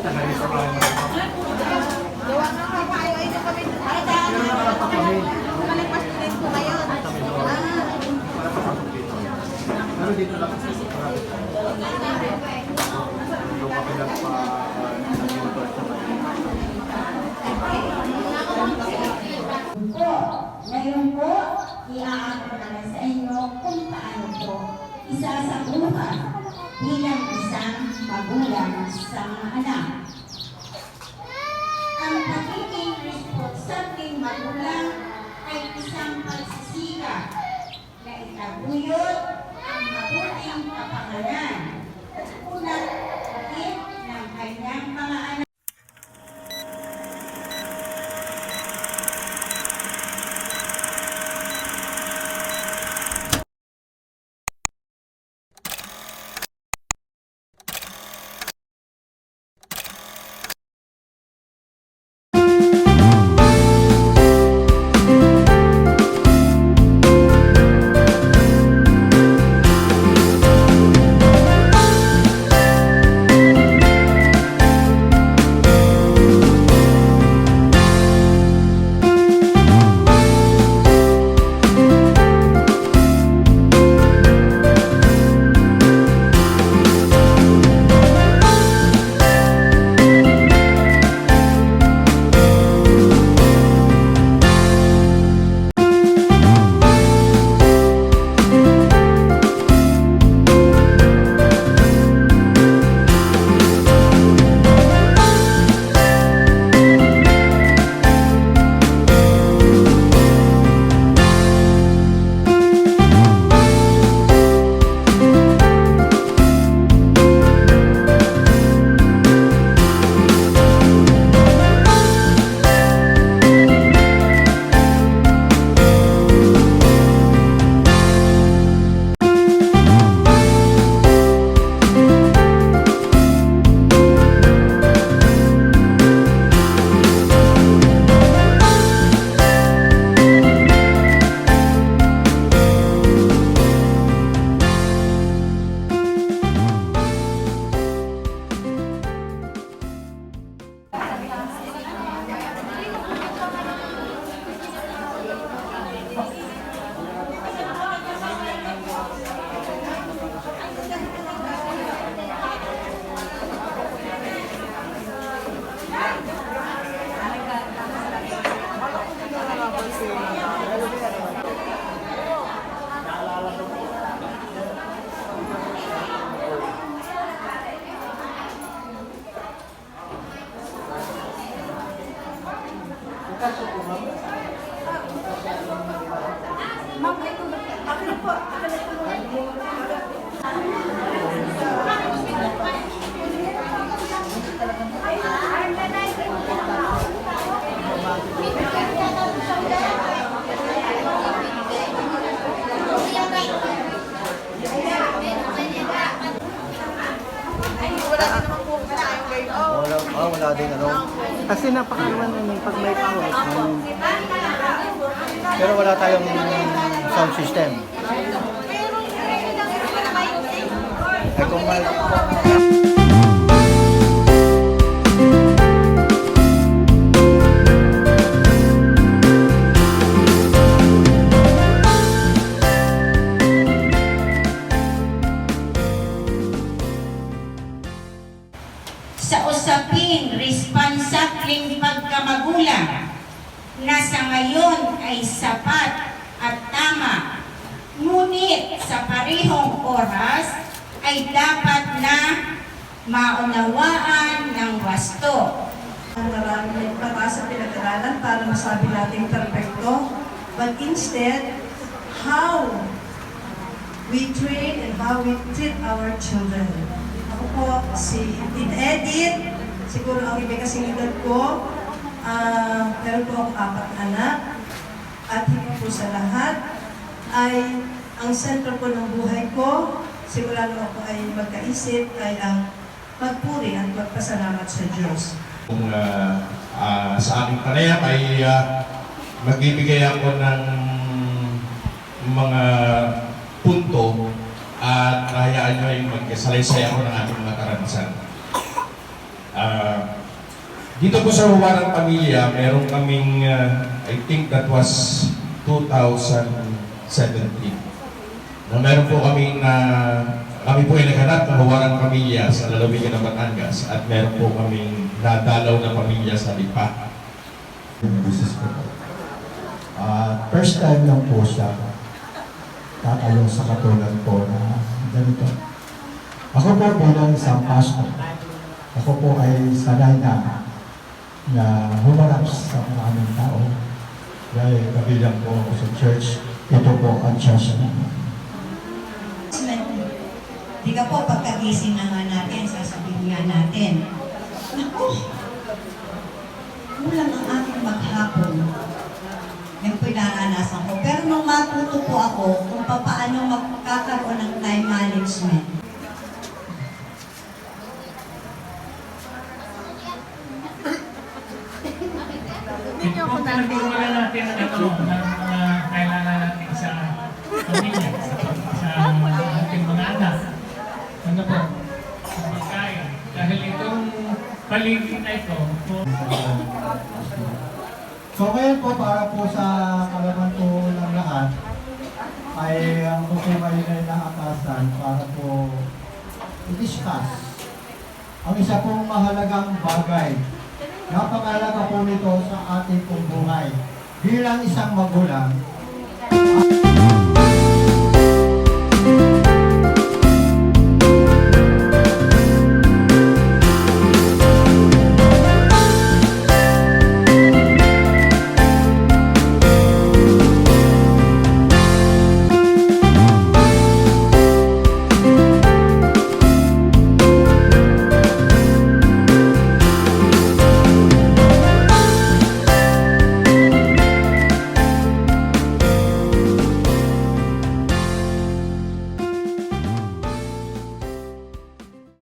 Gawa nga ka pa, ayaw ito kami. Ay, daan. Kalipas din po ngayon. Pero dito lang kasi sa parang yung kami nag-import sa po. Ngayon po, iaabot naman sa inyo kung paano po isasabuhan bilang isang magulang sa mga anak. Ang pagiging responsableng magulang ay isang pagsisikap na itaguyod ang mabuting kapakanan at ulat ng kanyang mga anak. Wala din ano. Kasi napakalaman naman pag may power. Pero wala tayong sound system. Ay kung may... Sa usaping responsableng pagkamagulang na sa ngayon ay sapat at tama, ngunit sa parehong oras ay dapat na maunawaan ng wasto. Marami para sa pinag-aralan para masabi natin perfecto, but instead, how we train and how we treat our children. Ako po, si Edith, siguro ang ibig kasing edad ko, meron po akong 4 anak, at higit po sa lahat, ay ang sentro po ng buhay ko, sigurado ako ay magkaisip, ay ang magpuri at magpasalamat sa Diyos. Kung sa aming panayam ay magbibigay ako ng mga punto at hayaan nyo ay magkasalaysay ako ng ating mga karanasan. Dito po sa Huwarang Pamilya, meron kaming, I think that was 2017. Na meron po kami po ay naghanap ng Huwarang Pamilya sa lalawigan ng Batangas at meron po kaming nadalaw na pamilya sa Lipa. Business ko po. First time lang po siya tatayo sa katulad po na ganito. Ako po bilang isang pastor, ako po ay sanay na humarap sa maraming tao. Dahil kabilang po ako sa church, ito po ang church namin. Di ka po pagkagising na nga natin, sasabihin nga natin, naku, kulang ang aking maghapon. Yung po'y naranasan ko. Pero nung matuto po ako kung paano magkakaroon ng time management, Kung pinag-uulan natin ang ito ng mga kailangan natin sa pamilya, sa ating mga anak. Ano po? Sa pagkain. Dahil itong paligid na ito, So ngayon po, para po sa kalaman po ng lahat, ay ang po kayo na inaakasan para po i-discuss ang isa pong mahalagang bagay. Napakalaga po nito sa ating pong buhay. Bilang isang magulang,